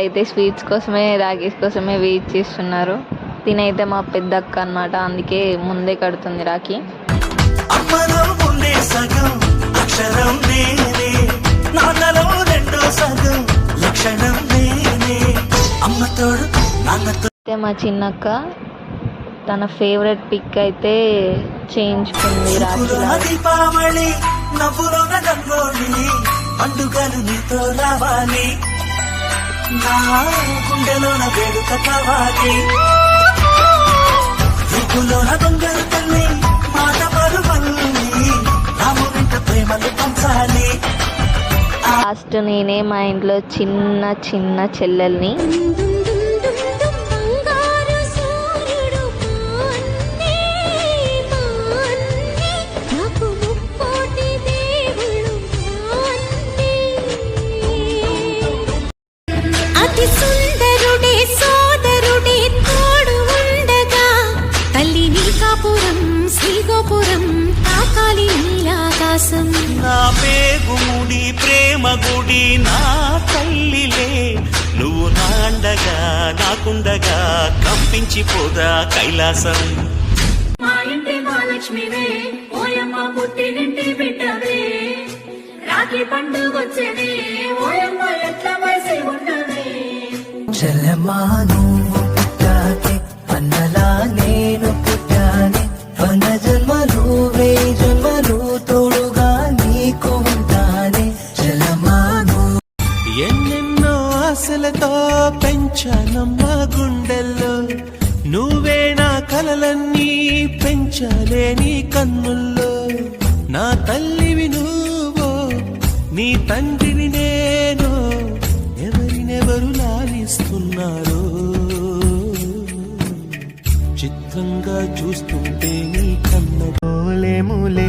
అయితే స్వీట్స్ కోసమే రాఖీస్ కోసమే వెయిట్ చేస్తున్నారు. తినైతే మా పెద్ద అక్క అనమాట, అందుకే ముందే కడుతుంది రాఖీ. అయితే మా చిన్నక్క తన ఫేవరెట్ పిక్ అయితే చేయించుకుంది రాఖీ. పండుగలు నీతో రావాలి, నా గుండెలోన వేడుక కావాలి, రుపులోన దొంగలు తల్లి మాట పరువల్లి, రాము వెంట ప్రేమలు పంచాలి. లాస్ట్ నేనే మా ఇంట్లో చిన్న చిన్న చెల్లెల్ని. సుందరుడే సోదరుడే తోడు ఉండగా తల్లిని కాపురం శ్రీగోపురం తాకాలి నీలాకాశం. నా పేగుముడి ప్రేమ గుడి నా తల్లిలే, నువ్వు నాండగా నాకుండగా కంపించిపోదా కైలాసం. మా ఇంటి మహాలక్ష్మివే ఓయమ్మ పుట్టినింటి బిడ్డవే, రాఖీ పండుగొచ్చేది ఓయమ్మ ఎట్ల వయసి ఉన్నది. చెల్లెమ్మా నువ్వు పుట్టాకే అన్నలా నేను పుట్టానే, 100 జన్మలు 1000 జన్మలు తోడుగా నీకు ఉంటానే. చెల్లెమ్మా ఎన్నెన్నో ఆశలతో పెంచానమ్మా గుండెల్లో, నువ్వే నా కలలన్నీ పెంచాలే నీ కన్నుల్లో. నా తల్లివి నువ్వో నీ తండ్రిని నేను, ఎవరినెవరు లాలిస్తున్నారో చిత్రంగా చూస్తుంటే నీ కన్న మూలే